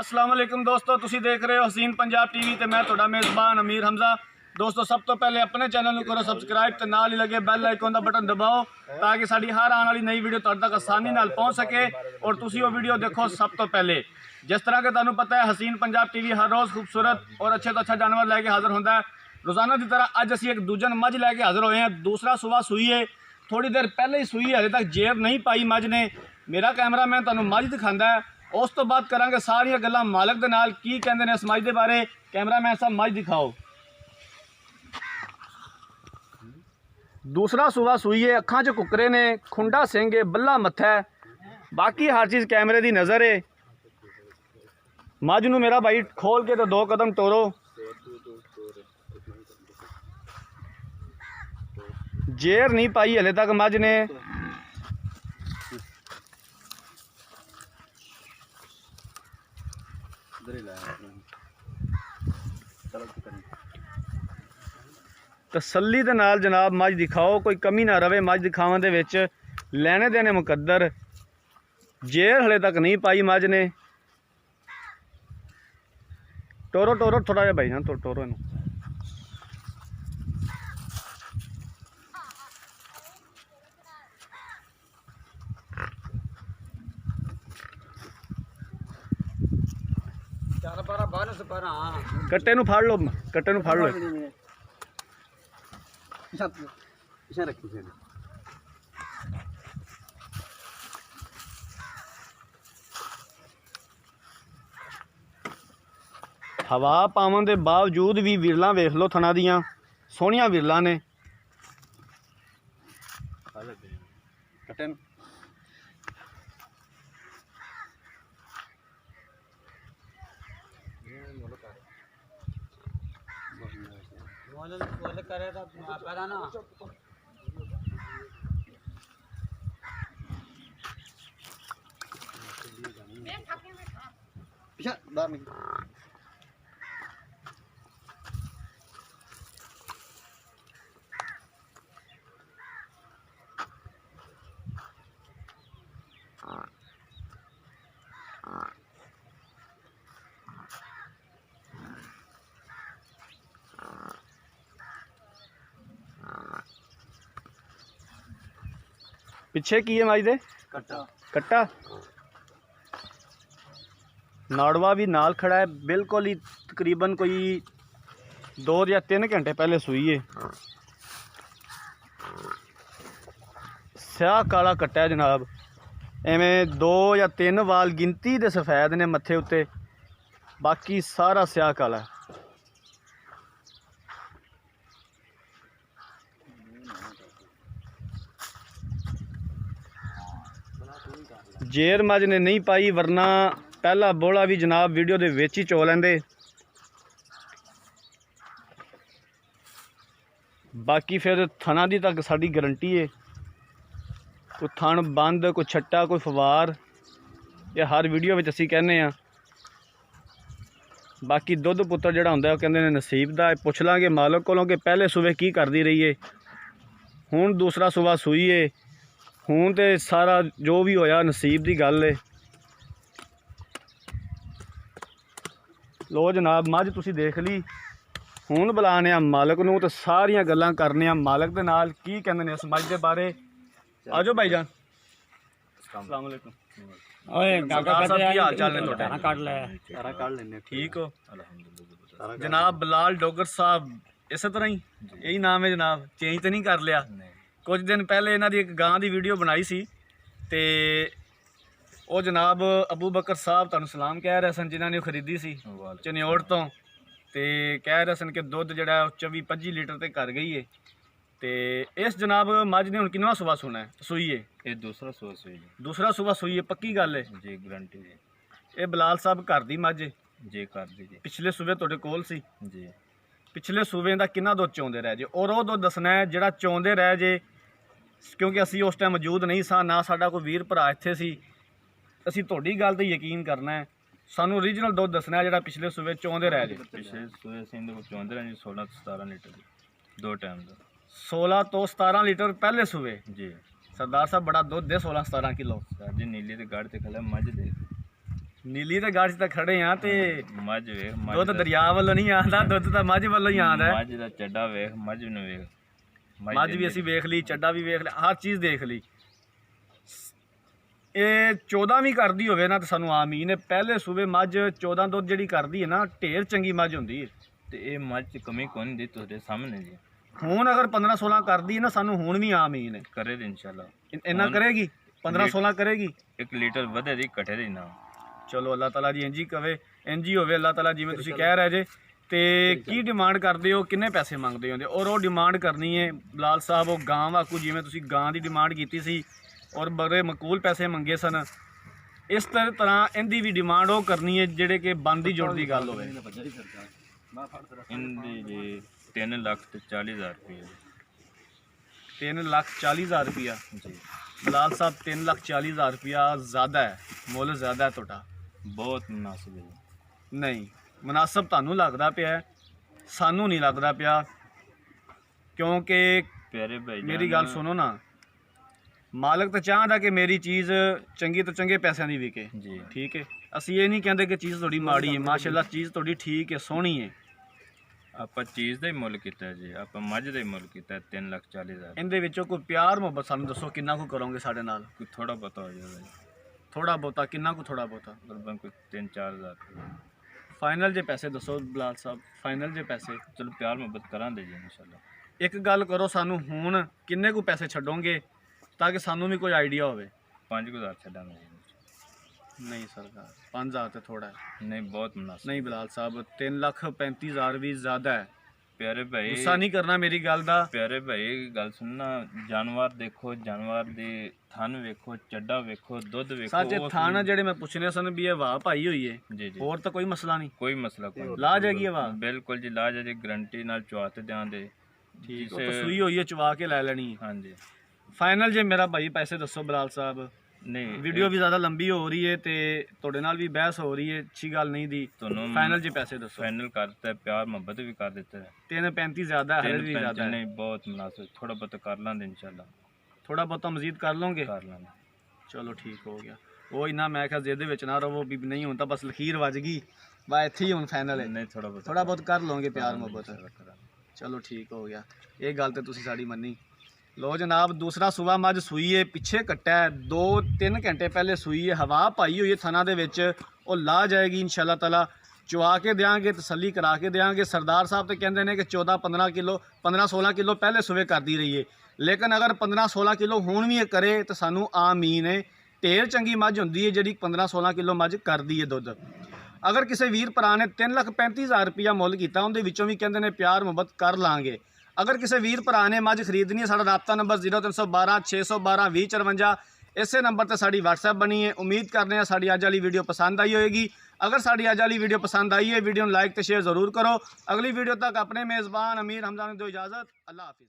अस्सलाम वालेकुम दोस्तों, तुसीं देख रहे हो हसीन पंजाब टीवी ते मैं तुहाडा मेज़बान अमीर हमजा। दोस्तों सब तो पहले अपने चैनल को करो सबसक्राइब ते नाल ही लगे बैल आइकन का बटन दबाओ ताकि साडी हर आने वाली नई वीडियो तुहाडे तक आसानी नाल पहुँच सके और तुसीं वो वीडियो देखो सब तो पहले। जिस तरह के तुहानूं पता है हसीन पंजाब टीवी हर रोज़ खूबसूरत और अच्छे तो अच्छा जानवर लैके हाजिर होंदा है। रोज़ाना की तरह अज असीं एक दूजन मझ लैके हाजिर होए हैं। दूसरा सुबह सूई है, थोड़ी देर पहले ही सूई है, हले तक जेर नहीं पाई मझ ने। मेरा कैमरामैन तुहानूं मझ दिखांदा है, उस तो बाद करांगे सारियां गल्लां मालक दे नाल की कहंदे ने इस मझ दे बारे। कैमरामैन साहब मझ दिखाओ। दूसरा सुबह सूई है, अखां च कुकरे ने, खुंडा सिंह है, बल्ला मत्था है, बाकी हर चीज़ कैमरे की नज़र है। मझ नूं मेरा भाई खोल के तो 2 कदम टोरो। जेर नहीं पाई हले तक मझ ने। तसल्ली दे नाल जनाब मझ दिखाओ, कोई कमी ना रवे मझ दिखावन दे विच। लैने देने मुकद्दर। जेर हले तक नहीं पाई मझ ने। टोरो टोरो थोड़ा जिहा भाई ना टोरो इनू। कट्टे नू फाड़ लो, कट्टे नू फाड़ लो। हवा पावन के बावजूद भी विरलां वेख लो, थना दियां सोहणियां विरलां ने। पिछे की है मझ दे? कट्टा। कट्टा नाड़वा भी नाल खड़ा है, बिल्कुल ही तकरीबन कोई 2 या 3 घंटे पहले सूई है। स्याह काला कट्टा है जनाब, एवें 2 या 3 वाल गिनती दे सफेद ने मत्थे उत्ते, बाकी सारा स्याह काला है। जेर मझ ने नहीं पाई, वरना पहला बोला भी जनाब वीडियो दे विच ही चो लेंदे। बाकी फिर थना दी तक साडी गारंटी है, कोई थन बंद, कोई छट्टा, कोई फवार, ये हर वीडियो में असीं कहने आ। बाकी दुध पुत्तर जिहड़ा हुंदा कहंदे ने नसीब दा, पुछ लांगे मालक कोलों कि पहले सूबे की करदी रही है। हुण दूसरा सूबा सूई है, हुण ते सारा जो भी होया नसीब की गल है। लो जनाब मझ तुसीं देख ली। हुण बुलाने मालक नूं ते सारियां गल्लां करने मालक दे नाल की कहंदे ने इस मझ दे बारे। आजो भाईजान। अस्सलाम वालेकुम। सरदार साहब की हाल चाल ने तुहाडे? ठीक हो? जनाब बिलाल डोगर साहब इस तरह ही यही नाम है जनाब, चेंज तो नहीं कर लिया? कुछ दिन पहले इन्हां दी एक गां दी वीडियो बनाई सी ते ਉਹ जनाब अबू बकर साहब तुहानूं सलाम कह रहे सन, जिन्होंने वो खरीदी सी चनियोड़ तो, ते कह रहे सन कि दुध जिहड़ा 24-25 लीटर ते कर गई है। ते इस जनाब मझ ने हुण किनवां सूबा सुना है सूई है? ये दूसरा सूबा सूई है। दूसरा सूबा सूई है, पक्की गल है जी? गारंटी जी। ये बिलाल साहब घर दी मझ जी? कर दी जी। पिछले सूबे तुहाडे कोल सी जी? पिछले सूबे का किन्ना दुध चोंदे रह जे, और वो दुध दसना है जिहड़ा चोंदे रह जे, क्योंकि असीं उस टाइम मौजूद नहीं सा, ना साडा कोई वीर भरा इत्थे सी। असीं तुहाडी गल ते यकीन करना है, सानू ओरिजिनल दुध दसना है जिहड़ा पिछले सूबे चोंदे रह जे। पिछले सूबे असीं इहदे कोल चोंदे रह जे 16-17 लीटर दो टाइम का। 16 तो 17 लीटर पहले सूबे जी। सरदार साहब बड़ा दुध दे 16-17 किलो जी। नीली ते गढ़ ते खले मझ दे ਨੀਲੀ ਤੇ ਗਾੜੀ ਤੇ ਖੜੇ ਆ ਤੇ ਮੱਝ ਵੇਖ ਦੁੱਧ ਦਰਿਆ ਵੱਲੋਂ ਨਹੀਂ ਆਉਂਦਾ, ਦੁੱਧ ਤਾਂ ਮੱਝ ਵੱਲੋਂ ਹੀ ਆਉਂਦਾ ਹੈ। ਮੱਝ ਦਾ ਚੱਡਾ ਵੇਖ, ਮੱਝ ਨੂੰ ਵੇਖ, ਮੱਝ ਵੀ ਅਸੀਂ ਵੇਖ ਲਈ, ਚੱਡਾ ਵੀ ਵੇਖ ਲਿਆ, ਹਰ ਚੀਜ਼ ਦੇਖ ਲਈ। ਇਹ 14 ਵੀ ਕਰਦੀ ਹੋਵੇ ਨਾ ਤਾਂ ਸਾਨੂੰ ਆਮੀਨ ਹੈ। ਪਹਿਲੇ ਸੂਬੇ ਮੱਝ 14 ਦੁੱਧ ਜਿਹੜੀ ਕਰਦੀ ਹੈ ਨਾ, ਢੇਰ ਚੰਗੀ ਮੱਝ ਹੁੰਦੀ ਹੈ। ਤੇ ਇਹ ਮੱਝ 'ਚ ਕਮੀ ਕੋਈ ਨਹੀਂ ਦੀ ਤੁਹਾਡੇ ਸਾਹਮਣੇ ਜੀ। ਹੁਣ ਅਗਰ 15-16 ਕਰਦੀ ਹੈ ਨਾ, ਸਾਨੂੰ ਹੁਣ ਵੀ ਆਮੀਨ ਹੈ। ਕਰੇ ਤੇ ਇਨਸ਼ਾਅੱਲਾ ਇੰਨਾ ਕਰੇਗੀ, 15-16 ਕਰੇਗੀ। 1 ਲੀਟਰ ਵਧੇ ਦੀ ਘਟੇ ਦੀ ਨਾ। ਚਲੋ ਅੱਲਾਹ ਤਾਲਾ ਜੀ ਇੰਜ ਹੀ ਕਵੇ, ਇੰਜ ਹੀ ਹੋਵੇ ਅੱਲਾਹ ਤਾਲਾ, ਜਿਵੇਂ ਤੁਸੀਂ ਕਹਿ ਰਹੇ ਜੇ। ਤੇ ਕੀ ਡਿਮਾਂਡ ਕਰਦੇ ਹੋ, ਕਿੰਨੇ ਪੈਸੇ ਮੰਗਦੇ ਹੋ? ਔਰ ਉਹ ਡਿਮਾਂਡ ਕਰਨੀ ਹੈ ਬਲਾਲ ਸਾਹਿਬ, ਉਹ ਗਾਂ ਵਾਕੂ, ਜਿਵੇਂ ਤੁਸੀਂ ਗਾਂ ਦੀ ਡਿਮਾਂਡ ਕੀਤੀ ਸੀ ਔਰ ਬੜੇ ਮਕੂਲ ਪੈਸੇ ਮੰਗੇ ਸਨ, ਇਸ ਤਰ੍ਹਾਂ ਇਹਦੀ ਵੀ ਡਿਮਾਂਡ ਉਹ ਕਰਨੀ ਹੈ ਜਿਹੜੇ ਕਿ ਬੰਦੀ ਜੋੜ ਦੀ ਗੱਲ ਹੋਵੇ। ਇਹਦੀ ਜੀ 3,40,000 ਰੁਪਏ 3,40,000 रुपया जी। ਬਲਾਲ ਸਾਹਿਬ 3,40,000 रुपया ज़्यादा है, ਮੁੱਲ ज़्यादा है ਤੁਹਾਡਾ। ਬਹੁਤ ਮੁਨਾਸਿਬ ਹੈ ਜੀ। ਨਹੀਂ ਮੁਨਾਸਬ ਤੁਹਾਨੂੰ ਲੱਗਦਾ ਪਿਆ, ਸਾਨੂੰ ਨਹੀਂ ਲੱਗਦਾ ਪਿਆ, ਕਿਉਂਕਿ ਪਿਆਰੇ ਭਾਈ ਮੇਰੀ ਗੱਲ ਸੁਣੋ ਨਾ, ਮਾਲਕ ਤਾਂ ਚਾਹੁੰਦਾ ਕਿ ਮੇਰੀ ਚੀਜ਼ ਚੰਗੀ ਤੋਂ ਚੰਗੇ ਪੈਸਿਆਂ ਦੀ ਵਿਕੇ ਜੀ। ਠੀਕ ਹੈ, ਅਸੀਂ ਇਹ ਨਹੀਂ ਕਹਿੰਦੇ ਕਿ ਚੀਜ਼ ਤੁਹਾਡੀ ਮਾੜੀ ਹੈ, ਮਾਸ਼ਾਅੱਲਾ ਚੀਜ਼ ਤੁਹਾਡੀ ਠੀਕ ਹੈ, ਸੋਹਣੀ ਹੈ। ਆਪਾਂ ਚੀਜ਼ ਦਾ ਹੀ ਮੁੱਲ ਕੀਤਾ ਜੀ, ਆਪਾਂ ਮੱਝ ਦਾ ਹੀ ਮੁੱਲ ਕੀਤਾ 3,40,000। ਇਹਦੇ ਵਿੱਚੋਂ ਕੋਈ ਪਿਆਰ ਮੁਹੱਬਤ ਸਾਨੂੰ ਦੱਸੋ, ਕਿੰਨਾ ਕੁ ਕਰੋਗੇ ਸਾਡੇ ਨਾਲ? ਕੋਈ ਥੋੜਾ ਬਹੁਤਾ ਹੋ ਜਾਏਗਾ ਜੀ, ਥੋੜਾ ਬਹੁਤਾ ਕਿੰਨਾ ਕੁ? ਥੋੜਾ ਬਹੁਤਾ ਤਕਰੀਬਨ ਕੋਈ 3-4,000 ਰੁਪਏ। ਫਾਈਨਲ ਜੇ ਪੈਸੇ ਦੱਸੋ ਬਲਾਲ ਸਾਹਿਬ, ਫਾਈਨਲ ਜੇ ਪੈਸੇ। ਚਲੋ ਪਿਆਰ ਮੁਹੱਬਤ ਕਰਾਂਗੇ ਜੀ ਇਨਸ਼ਾਅੱਲਾ। ਇੱਕ ਗੱਲ ਕਰੋ, ਸਾਨੂੰ ਹੁਣ ਕਿੰਨੇ ਕੁ ਪੈਸੇ ਛੱਡੋਗੇ ਤਾਂ ਕਿ ਸਾਨੂੰ ਵੀ ਕੋਈ ਆਈਡੀਆ ਹੋਵੇ? 5,000 ਛੱਡਾਂਗੇ ਜੀ। ਨਹੀਂ ਸਰਕਾਰ, 5,000 ਤੇ ਥੋੜਾ ਹੈ। ਨਹੀਂ ਬਹੁਤ ਮੁਨਾਸਿਬ। ਨਹੀਂ ਬਲਾਲ ਸਾਹਿਬ 3,35,000 ਵੀ ਜ਼ਿਆਦਾ ਹੈ। ਪਿਆਰੇ ਭਾਈ ਗੁੱਸਾ ਨਹੀਂ ਕਰਨਾ ਮੇਰੀ ਗੱਲ ਦਾ। ਪਿਆਰੇ ਭਾਈ ਗੱਲ ਸੁਣਨਾ, ਜਾਨਵਰ ਦੇਖੋ, ਜਾਨਵਰ ਦੇ ਥਣ ਵੇਖੋ, ਚੱਡਾ ਵੇਖੋ, ਦੁੱਧ ਵੇਖੋ। ਸੱਚ ਥਾਣਾ ਜਿਹੜੇ ਮੈਂ ਪੁੱਛਣੇ ਸਨ ਵੀ ਇਹ ਵਾਹ ਪਾਈ ਹੋਈ ਹੈ, ਜੀ ਜੀ, ਹੋਰ ਤਾਂ ਕੋਈ ਮਸਲਾ ਨਹੀਂ? ਕੋਈ ਮਸਲਾ ਕੋਈ ਲਾ ਜਾਏਗੀ ਇਹ ਵਾਹ? ਬਿਲਕੁਲ ਜੀ, ਲਾ ਜਾਏਗੀ, ਗਰੰਟੀ ਨਾਲ ਚਵਾ ਤੇ ਦਿਆਂਗੇ। ਠੀਕ, ਉਹ ਤਾਂ ਸੂਈ ਹੋਈ ਹੈ, ਚਵਾ ਕੇ ਲੈ ਲੈਣੀ ਹੈ। ਹਾਂਜੀ ਫਾਈਨਲ ਜੇ ਮੇਰਾ ਭਾਈ ਪੈਸੇ ਦੱਸੋ ਬਲਾਲ ਸਾਹਿਬ। ਨਹੀਂ ਵੀਡੀਓ ਵੀ ਜ਼ਿਆਦਾ ਲੰਬੀ ਹੋ ਰਹੀ ਹੈ ਤੇ ਤੁਹਾਡੇ ਨਾਲ ਵੀ ਬਹਿਸ ਹੋ ਰਹੀ ਹੈ, ਅੱਛੀ ਗੱਲ ਨਹੀਂ ਦੀ। ਤੁਹਾਨੂੰ ਫਾਈਨਲ ਜੇ ਪੈਸੇ ਦੱਸੋ। ਫਾਈਨਲ ਕਰ ਦਿੱਤਾ, ਪਿਆਰ ਮੁਹੱਬਤ ਵੀ ਕਰ ਦਿੱਤਾ ਹੈ। 3,35 ਜ਼ਿਆਦਾ ਹੈ, ਹਲੇ ਵੀ ਜ਼ਿਆਦਾ ਹੈ। ਨਹੀਂ ਬਹੁਤ ਮੁਨਾਸਿਬ, ਥੋੜਾ ਬਹੁਤ ਕਰ ਲਾਂਗੇ ਇਨਸ਼ਾਅੱਲਾ। ਥੋੜਾ ਬਹੁਤਾ ਮਜ਼ੀਦ ਕਰ ਲਓਗੇ? ਕਰ ਲਾਂਗੇ। ਚਲੋ ਠੀਕ ਹੋ ਗਿਆ। ਉਹ ਇੰਨਾ ਮੈਂ ਕਿਹਾ ਜਿਹਦੇ ਵਿੱਚ ਨਾ ਰਹੋ ਵੀ ਨਹੀਂ ਹੁਣ ਤਾਂ ਬਸ ਲਖੀਰ ਵੱਜ ਗਈ, ਬਾ ਇੱਥੇ ਹੀ ਹੁਣ ਫਾਈਨਲ ਹੈ। ਨਹੀਂ ਥੋੜਾ ਬਹੁਤ ਕਰ ਲਓਗੇ ਪਿਆਰ ਮੁਹੱਬਤ। ਚਲੋ ਠੀਕ ਹੋ ਗਿਆ, ਇਹ ਗੱਲ ਤੇ ਤੁਸੀਂ ਸਾਡੀ ਮੰਨੀ। ਲੋ ਜਨਾਬ, ਦੂਸਰਾ ਸੂਆ ਮੱਝ ਸੂਈ ਹੈ, ਪਿੱਛੇ ਕੱਟਾ ਹੈ, 2-3 ਘੰਟੇ ਪਹਿਲੇ ਸੂਈ ਹੈ, ਹਵਾ ਪਾਈ ਹੋਈ ਹੈ ਥਣਾ ਦੇ ਵਿੱਚ, ਉਹ ਲਾ ਜਾਏਗੀ ਇਨਸ਼ਾਅੱਲਾ ਤਾਲਾ। ਚਵਾ ਕੇ ਦੇਾਂਗੇ, ਤਸੱਲੀ ਕਰਾ ਕੇ ਦੇਾਂਗੇ। ਸਰਦਾਰ ਸਾਹਿਬ ਤੇ ਕਹਿੰਦੇ ਨੇ ਕਿ 14-15 ਕਿਲੋ 15-16 ਕਿਲੋ ਪਹਿਲੇ ਸੂਏ ਕਰਦੀ ਰਹੀ ਹੈ, ਲੇਕਿਨ ਅਗਰ 15-16 ਕਿਲੋ ਹੁਣ ਵੀ ਇਹ ਕਰੇ ਤਾਂ ਸਾਨੂੰ ਆਮੀਨ ਹੈ। ਢੇਰ ਚੰਗੀ ਮੱਝ ਹੁੰਦੀ ਹੈ ਜਿਹੜੀ 15-16 ਕਿਲੋ ਮੱਝ ਕਰਦੀ ਹੈ ਦੁੱਧ। ਅਗਰ ਕਿਸੇ ਵੀਰ ਭਰਾ ਨੇ 3,35,000 ਰੁਪਇਆ ਮੁੱਲ ਕੀਤਾ, ਉਹਦੇ ਵਿੱਚੋਂ ਵੀ ਕਹਿੰਦੇ ਨੇ ਪਿਆਰ ਮੁਹੱਬਤ ਕਰ ਲਾਂਗੇ। ਅਗਰ ਕਿਸੇ ਵੀਰ ਭਰਾ ਨੇ ਮੱਝ ਖਰੀਦਣੀ ਹੈ, ਸਾਡਾ ਰਾਬਤਾ ਨੰਬਰ 0312 612 2054, ਇਸੇ ਨੰਬਰ ਤੇ ਸਾਡੀ WhatsApp ਬਣੀ ਹੈ। ਉਮੀਦ ਕਰਦੇ ਹਾਂ ਸਾਡੀ ਅੱਜ ਵਾਲੀ ਵੀਡੀਓ ਪਸੰਦ ਆਈ ਹੋਏਗੀ। ਅਗਰ ਸਾਡੀ ਅੱਜ ਵਾਲੀ ਵੀਡੀਓ ਪਸੰਦ ਆਈ ਹੈ, ਵੀਡੀਓ ਨੂੰ ਲਾਈਕ ਤੇ ਸ਼ੇਅਰ ਜ਼ਰੂਰ ਕਰੋ। ਅਗਲੀ ਵੀਡੀਓ ਤੱਕ ਆਪਣੇ ਮੇਜ਼ਬਾਨ ਅਮੀਰ ਹਮਜ਼ਾ ਨੂੰ ਦਿਓ ਇਜਾਜ਼ਤ। ਅੱਲਾਹ ਹਾਫਿਜ਼।